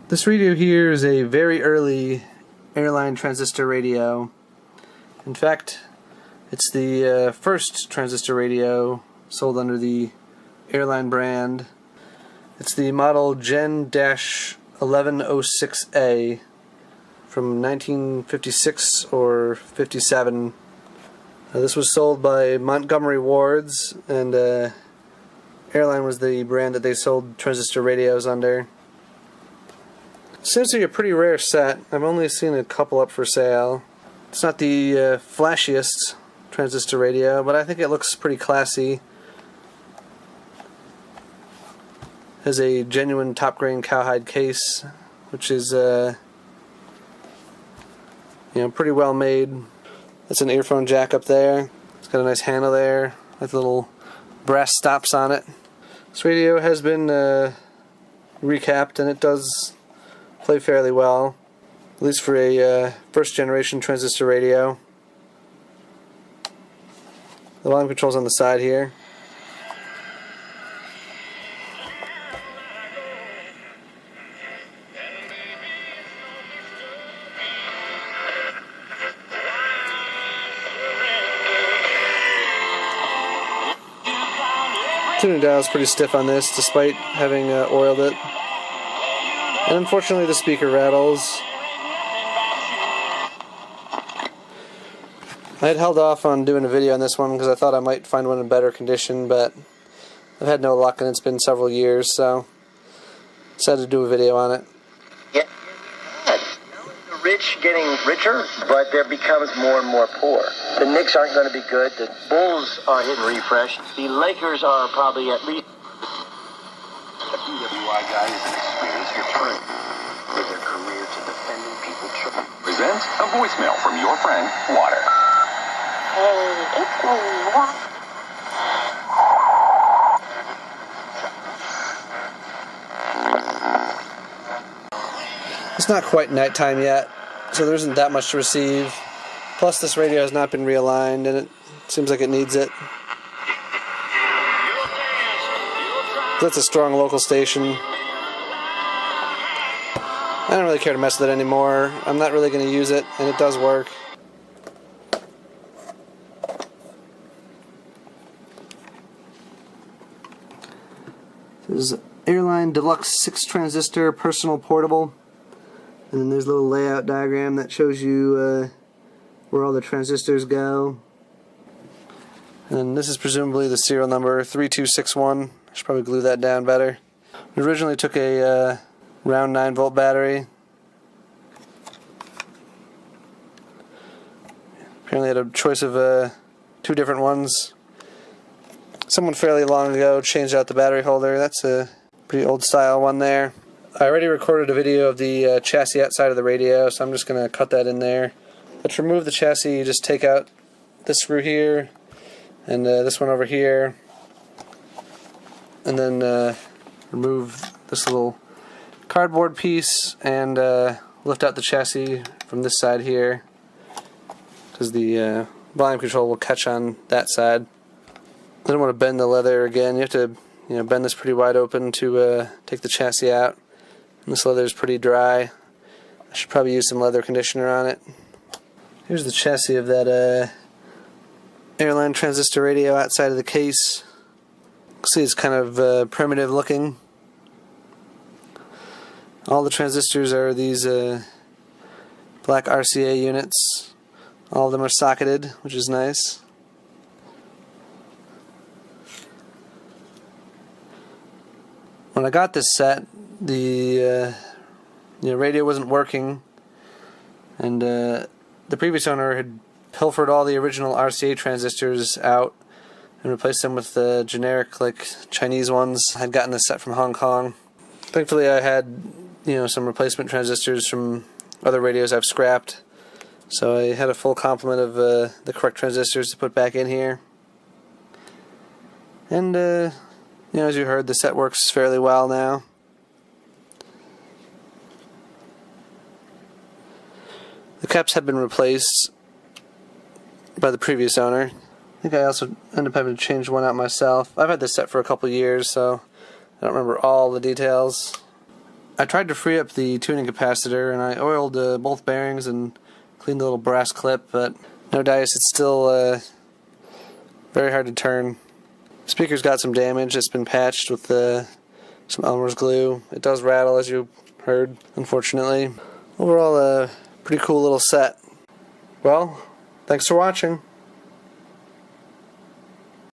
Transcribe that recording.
This radio here is a very early Airline transistor radio. In fact, it's the first transistor radio sold under the Airline brand. It's the model GEN-1106A from 1956 or 57. This was sold by Montgomery Wards, and Airline was the brand that they sold transistor radios under. Seems to be a pretty rare set. I've only seen a couple up for sale. It's not the flashiest transistor radio, but I think it looks pretty classy. Has a genuine top grain cowhide case, which is pretty well made. That's an earphone jack up there. It's got a nice handle there with little brass stops on it. This radio has been recapped, and it does play fairly well, at least for a first generation transistor radio. The volume control's on the side here. Tuning dial is pretty stiff on this, despite having oiled it. And unfortunately the speaker rattles. I had held off on doing a video on this one because I thought I might find one in better condition, but I've had no luck and it's been several years, so I decided to do a video on it. Yeah. The rich getting richer, but there becomes more and more poor. The Knicks aren't going to be good. The Bulls are hitting refresh. The Lakers are probably at least... A PWI guy is an experienced attorney with a career to defending people. Presents a voicemail from your friend, Water. Hey, it's me, Water. It's not quite nighttime yet, so there isn't that much to receive. Plus this radio has not been realigned, and it seems like it needs it. That's a strong local station. I don't really care to mess with it anymore. I'm not really going to use it, and it does work. This is Airline Deluxe 6 transistor personal portable. And then there's a little layout diagram that shows you where all the transistors go. And this is presumably the serial number 3261. I should probably glue that down better. We originally took a round 9-volt battery. Apparently had a choice of 2 different ones. Someone fairly long ago changed out the battery holder. That's a pretty old style one there. I already recorded a video of the chassis outside of the radio, so I'm just going to cut that in there. But to remove the chassis, you just take out this screw here and this one over here, and then remove this little cardboard piece and lift out the chassis from this side here, because the volume control will catch on that side. I don't want to bend the leather again. You have to bend this pretty wide open to take the chassis out. And this leather is pretty dry. I should probably use some leather conditioner on it. Here's the chassis of that Airline transistor radio outside of the case. See, it's kind of primitive looking. All the transistors are these black RCA units. All of them are socketed, which is nice. When I got this set, the radio wasn't working, and the previous owner had pilfered all the original RCA transistors out and replaced them with the generic, like, Chinese ones. I'd gotten this set from Hong Kong. Thankfully I had some replacement transistors from other radios I've scrapped, so I had a full complement of the correct transistors to put back in here. And as you heard, the set works fairly well now. The caps have been replaced by the previous owner. I think I also ended up having to change one out myself. I've had this set for a couple years, so I don't remember all the details. I tried to free up the tuning capacitor, and I oiled both bearings and cleaned the little brass clip, but no dice, it's still very hard to turn. Speaker's got some damage. It's been patched with some Elmer's glue. It does rattle, as you heard, unfortunately. Overall, a pretty cool little set. Well, thanks for watching.